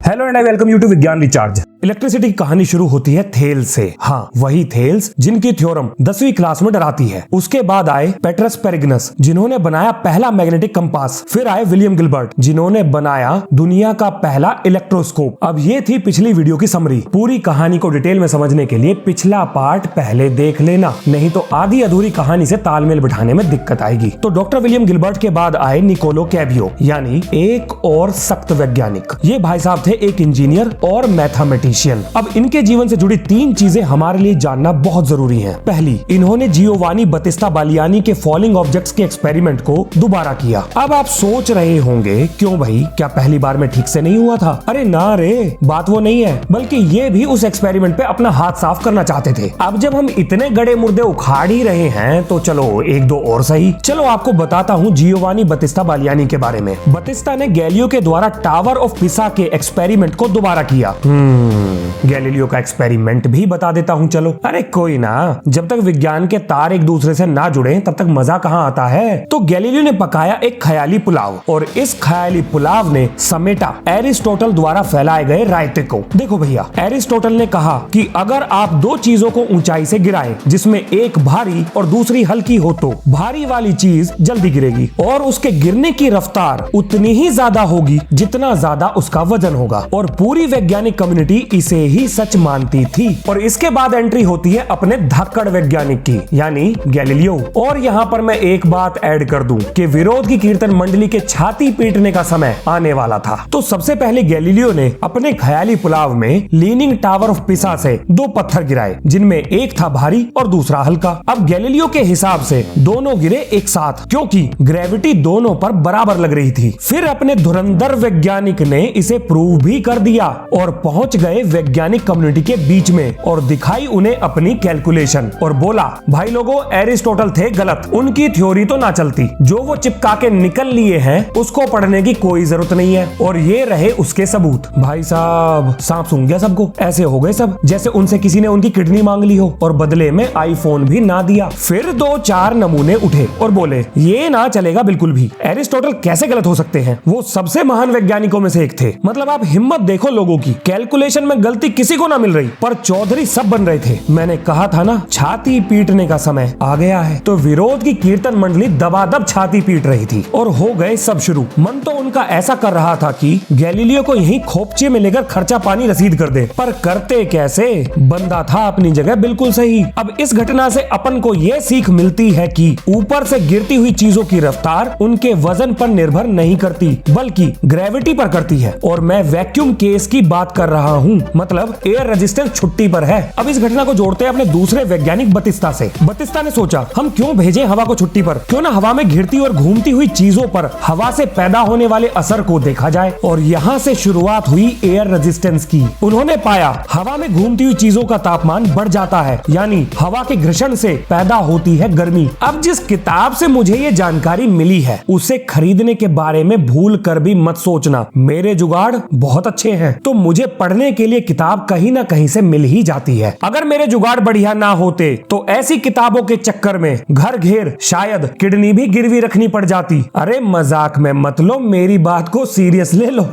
Hello and I welcome you to Vigyan recharge. Electricity की कहानी शुरू होती है थेल्स से। हाँ, वही थेल्स जिनकी थ्योरम 10वीं क्लास में डराती है। उसके बाद आए पेट्रस पेरिग्नस जिन्होंने बनाया पहला मैग्नेटिक कंपास। फिर आए विलियम गिलबर्ट जिन्होंने बनाया दुनिया का पहला इलेक्ट्रोस्कोप। अब ये थी पिछली वीडियो की समरी। पूरी कहानी को डिटेल में समझने के लिए पिछला पार्ट पहले देख लेना, नहीं तो आधी अधूरी कहानी से तालमेल बिठाने में दिक्कत आएगी। तो डॉक्टर विलियम गिलबर्ट के बाद आए निकोलो कैवियो, यानी एक और सख्त वैज्ञानिक। ये भाई साहब थे एक इंजीनियर और मैथमेटिशियन। अब इनके जीवन से जुड़ी 3 चीजें हमारे लिए जानना बहुत जरूरी हैं। पहली, इन्होंने जियोवानी बतिस्ता बालियानी के फॉलिंग ऑब्जेक्ट्स के एक्सपेरिमेंट को दोबारा किया। अब आप सोच रहे होंगे क्यों भाई, क्या पहली बार में ठीक से नहीं हुआ था? अरे ना रे, बात वो नहीं है, बल्कि ये भी उस एक्सपेरिमेंट पे अपना हाथ साफ करना चाहते थे। अब जब हम इतने गड़े मुर्दे उखाड़ ही रहे हैं तो चलो 1-2 और सही। चलो आपको बताता हूँ जियोवानी बतिस्ता बालियानी के बारे में। बतिस्ता ने गैलिलियो के द्वारा टावर ऑफ पिसा के एक्सपेरिमेंट को दोबारा किया। गैलीलियो का एक्सपेरिमेंट भी बता देता हूँ चलो। अरे कोई ना, जब तक विज्ञान के तार एक दूसरे से ना जुड़े तब तक मजा कहाँ आता है। तो गैलीलियो ने पकाया एक ख्याली पुलाव, और इस ख्याली पुलाव ने समेटा एरिस्टोटल द्वारा फैलाए गए रायते को। देखो भैया, एरिस्टोटल ने कहा कि अगर आप 2 चीजों को ऊंचाई से गिराएं जिसमें एक भारी और दूसरी हल्की हो तो भारी वाली चीज जल्दी गिरेगी और उसके गिरने की रफ्तार उतनी ही ज्यादा होगी जितना ज्यादा उसका वजन होगा। और पूरी वैज्ञानिक कम्युनिटी इसे ही सच मानती थी। और इसके बाद एंट्री होती है अपने धाकड़ वैज्ञानिक की, यानी गैलीलियो। और यहाँ पर मैं एक बात ऐड कर दूं कि विरोध की कीर्तन मंडली के छाती पीटने का समय आने वाला था। तो सबसे पहले गैलीलियो ने अपने ख्याली पुलाव में लीनिंग टावर ऑफ पिसा से 2 पत्थर गिराए, जिनमें एक था भारी और दूसरा हल्का। अब गैलीलियो के हिसाब से दोनों गिरे एक साथ, क्योंकि ग्रेविटी दोनों पर बराबर लग रही थी। फिर अपने धुरंधर वैज्ञानिक ने इसे प्रूव भी कर दिया और पहुंच गए वैज्ञानिक कम्युनिटी के बीच में और दिखाई उन्हें अपनी कैलकुलेशन और बोला, भाई लोगों, एरिस्टोटल थे गलत, उनकी थ्योरी तो ना चलती, जो वो चिपका के निकल लिए हैं उसको पढ़ने की कोई जरूरत नहीं है। और ये रहे उसके सबूत। भाई साहब, सांप सूंघ गया सबको। ऐसे हो गए सब जैसे उनसे किसी ने उनकी किडनी मांग ली हो और बदले में आईफोन भी ना दिया। फिर 2-4 नमूने उठे और बोले ये ना चलेगा बिल्कुल भी, एरिस्टोटल कैसे गलत हो सकते हैं, वो सबसे महान वैज्ञानिकों में से एक थे। मतलब आप हिम्मत देखो लोगों की, कैलकुलेशन में गलती किसी को ना मिल रही पर चौधरी सब बन रहे थे। मैंने कहा था ना, छाती पीटने का समय आ गया है। तो विरोध की कीर्तन मंडली दबादब छाती पीट रही थी और हो गए सब शुरू। मन तो उनका ऐसा कर रहा था कि गैलीलियो को यहीं खोपचे में लेकर खर्चा पानी रसीद कर दे, पर करते कैसे? बंदा था अपनी जगह बिल्कुल सही। अब इस घटना से अपन को यह सीख मिलती है कि ऊपर से गिरती हुई चीजों की रफ्तार उनके वजन पर निर्भर नहीं करती, बल्कि ग्रेविटी पर करती है। और मैं वैक्यूम केस की बात कर रहा हूँ, मतलब एयर रेजिस्टेंस छुट्टी पर है। अब इस घटना को जोड़ते हैं अपने दूसरे वैज्ञानिक बतिस्ता से। बतिस्ता ने सोचा, हम क्यों भेजें हवा को छुट्टी पर, क्यों ना हवा में घिरती और घूमती हुई चीजों पर हवा से पैदा होने वाले असर को देखा जाए। और यहाँ से शुरुआत हुई एयर रेजिस्टेंस की। उन्होंने पाया हवा में घूमती हुई चीजों का तापमान बढ़ जाता है, यानी हवा के घर्षण से पैदा होती है गर्मी। अब जिस किताब से मुझे ये जानकारी मिली है उसे खरीदने के बारे में भूल कर भी मत सोचना, मेरे जुगाड़ बहुत अच्छे हैं, तो मुझे पढ़ने के लिए किताब कहीं ना कहीं से मिल ही जाती है। अगर मेरे जुगाड़ बढ़िया ना होते तो ऐसी किताबों के चक्कर में घर घेर शायद किडनी भी गिरवी रखनी पड़ जाती। अरे मजाक में मत लो, मेरी बात को सीरियस ले लो।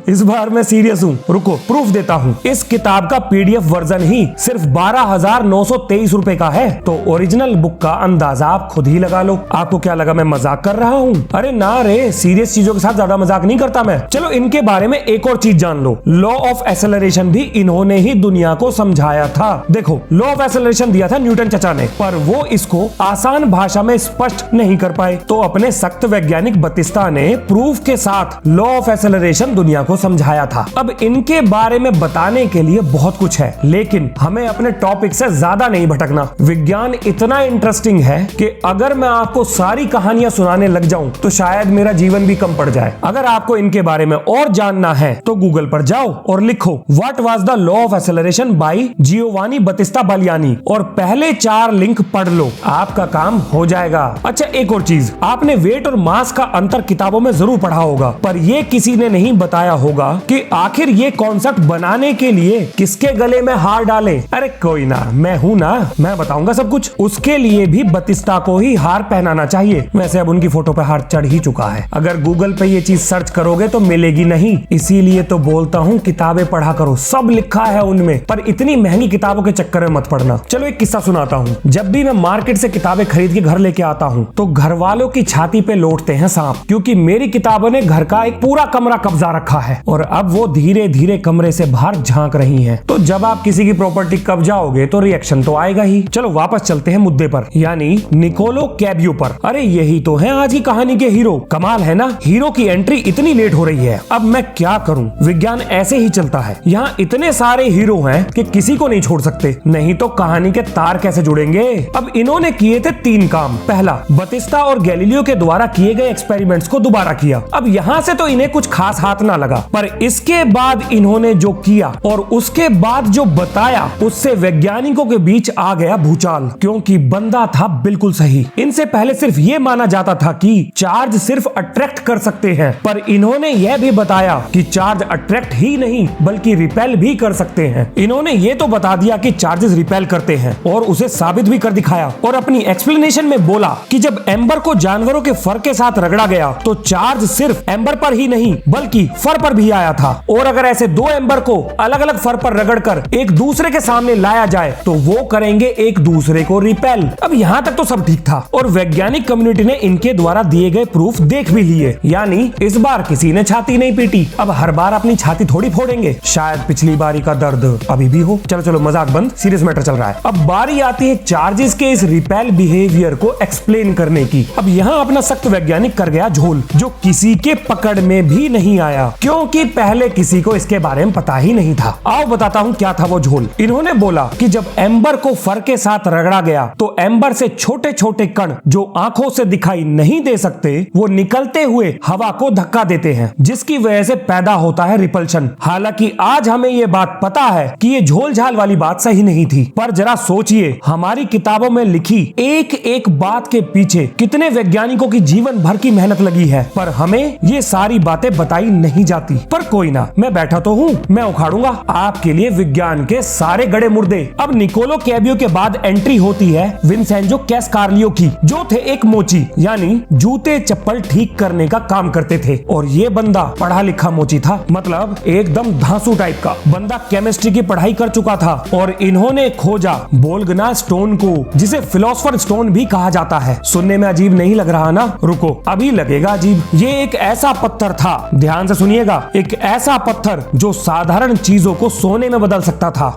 इस बार मैं सीरियस हूँ, रुको प्रूफ देता हूँ। इस किताब का PDF वर्जन ही सिर्फ 12,923 रुपए का है, तो ओरिजिनल बुक का अंदाजा आप खुद ही लगा लो। आपको क्या लगा मैं मजाक कर रहा हूँ? अरे ना रे, सीरियस चीजों के साथ ज्यादा मजाक नहीं करता मैं। चलो इनके बारे में एक और चीज जान लो, लॉ ऑफ एक्सेलरेशन भी इन्होंने ही दुनिया को समझाया था। देखो, लॉ ऑफ एक्सेलरेशन दिया था न्यूटन चचा ने, पर वो इसको आसान भाषा में स्पष्ट नहीं कर पाए, तो अपने सख्त वैज्ञानिक बतिस्ता ने प्रूफ के साथ लॉ ऑफ एक्सेलरेशन दुनिया को समझाया था। अब इनके बारे में बताने के लिए बहुत कुछ है, लेकिन हमें अपने टॉपिक से ज्यादा नहीं भटकना। विज्ञान इतना इंटरेस्टिंग है कि अगर मैं आपको सारी कहानियां सुनाने लग जाऊं तो शायद मेरा जीवन भी कम पड़ जाए। अगर आपको इनके बारे में और जानना है तो गूगल पर जाओ और लिखो what was the law of acceleration by Giovanni Battista Baliani, और पहले 4 लिंक पढ़ लो, आपका काम हो जाएगा। अच्छा एक और चीज, आपने वेट और मास का अंतर किताबों में जरूर पढ़ा होगा, पर ये किसी ने नहीं बताया होगा कि आखिर ये कॉन्सेप्ट बनाने के लिए किसके गले में हार डाले। अरे कोई ना, मैं हूं ना, मैं बताऊंगा सब कुछ। उसके लिए भी बतिस्ता को ही हार पहनाना चाहिए। वैसे अब उनकी फोटो पे हार चढ़ ही चुका है। अगर गूगल पे ये चीज सर्च करोगे तो मिलेगी नहीं, इसीलिए तो बोलता हूँ किताबें पढ़ा करो, सब लिखा है उनमें। पर इतनी महंगी किताबों के चक्कर में मत पड़ना। चलो एक किस्सा सुनाता हूँ। जब भी मैं मार्केट से किताबें खरीद के घर लेके आता हूँ तो घर वालों की छाती पे लौटते हैं सांप, क्योंकि मेरी किताबों ने घर का एक पूरा कमरा कब्जा रखा है और अब वो धीरे धीरे कमरे से बाहर झांक रही हैं। तो जब आप किसी की प्रॉपर्टी कब्जाओगे तो रिएक्शन तो आएगा ही। चलो वापस चलते हैं मुद्दे पर, यानी निकोलो कैबियो पर। अरे यही तो है आज की कहानी के हीरो। कमाल है ना, हीरो की एंट्री इतनी लेट हो रही है। अब मैं क्या करूं, विज्ञान ऐसे ही चलता है। यहाँ इतने सारे हीरो हैं कि किसी को नहीं छोड़ सकते, नहीं तो कहानी के तार कैसे जुड़ेंगे। अब इन्होंने किए थे 3 काम। पहला, बतिस्ता और गैलीलियो के द्वारा किए गए एक्सपेरिमेंट्स को दोबारा किया। अब यहाँ से तो इन्हें कुछ खास हाथ ना लगा, पर इसके बाद इन्होंने जो किया और उसके बाद जो बताया, उससे वैज्ञानिकों के बीच आ गया भूचाल, क्योंकि बंदा था बिल्कुल सही। इनसे पहले सिर्फ ये माना जाता था कि चार्ज सिर्फ अट्रैक्ट कर सकते हैं, पर इन्होंने यह भी बताया कि चार्ज अट्रैक्ट ही नहीं बल्कि रिपेल भी कर सकते हैं। इन्होंने ये तो बता दिया कि चार्जेस रिपेल करते हैं और उसे साबित भी कर दिखाया, और अपनी एक्सप्लेनेशन में बोला कि जब एम्बर को जानवरों के फर के साथ रगड़ा गया तो चार्ज सिर्फ एम्बर पर ही नहीं बल्कि फर पर भी आया था, और अगर ऐसे 2 एम्बर को अलग अलग फर पर रगड़कर एक दूसरे के सामने लाया जाए तो वो करेंगे एक दूसरे को रिपेल। अब यहाँ तक तो सब ठीक था और वैज्ञानिक कम्युनिटी ने इनके द्वारा दिए गए प्रूफ देख भी लिए, यानी इस बार किसी ने छाती नहीं पीटी। अब हर बार अपनी छाती थोड़ी फोड़ेंगे, शायद पिछली बारी का दर्द अभी भी हो। चलो चलो मजाक बंद, सीरियस मैटर चल रहा है। अब बारी आती है चार्जेस के इस रिपेल बिहेवियर को एक्सप्लेन करने की। अब यहाँ अपना सख्त वैज्ञानिक कर गया झोल, जो किसी के पकड़ में भी नहीं आया, क्योंकि पहले किसी को इसके बारे में पता ही नहीं था। आओ बताता हूँ क्या था वो झोल। इन्होंने बोला कि जब एम्बर को फर के साथ रगड़ा गया तो एम्बर से छोटे छोटे कण जो आंखों से दिखाई नहीं दे सकते, वो निकलते हुए हवा को धक्का देते हैं, जिसकी वजह से पैदा होता है रिपल्शन। हालांकि आज हमें ये बात पता है कि ये झोल झाल वाली बात सही नहीं थी, पर जरा सोचिए हमारी किताबों में लिखी एक एक बात के पीछे कितने वैज्ञानिकों की जीवन भर की मेहनत लगी है, पर हमें ये सारी बातें बताई नहीं जाती। पर कोई ना, मैं बैठा तो हूँ, मैं उखाड़ूंगा आपके लिए विज्ञान के सारे गड़े मुर्दे। अब निकोलो कैबियो के बाद एंट्री होती है विंसेंजो कैस्कारलियो की, जो थे एक मोची, यानी जूते चप्पल ठीक करने का काम करते थे। और ये बंदा पढ़ा लिखा मोची था, मतलब एकदम धांसू टाइप का बंदा। केमिस्ट्री की पढ़ाई कर चुका था और इन्होंने खोजा बोल्गना स्टोन को, जिसे फिलोसोफर स्टोन भी कहा जाता है। सुनने में अजीब नहीं लग रहा ना? रुको, अभी लगेगा अजीब। ये एक ऐसा पत्थर था, ध्यान से सुनिएगा, एक ऐसा पत्थर जो साधारण चीजों को सोने में बदल सकता था।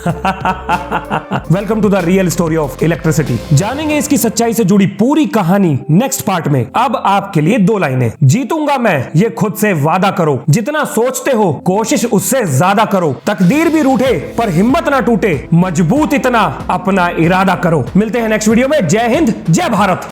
Welcome to the real story of electricity. जानेंगे इसकी सच्चाई से जुड़ी पूरी कहानी नेक्स्ट पार्ट में। अब आपके लिए 2 लाइनें। जीतूंगा मैं, ये खुद से वादा करो। जितना सोचते हो कोशिश उससे ज्यादा करो। तकदीर भी रूठे पर हिम्मत ना टूटे। मजबूत इतना अपना इरादा करो। मिलते हैं नेक्स्ट वीडियो में। जय हिंद, जय भारत।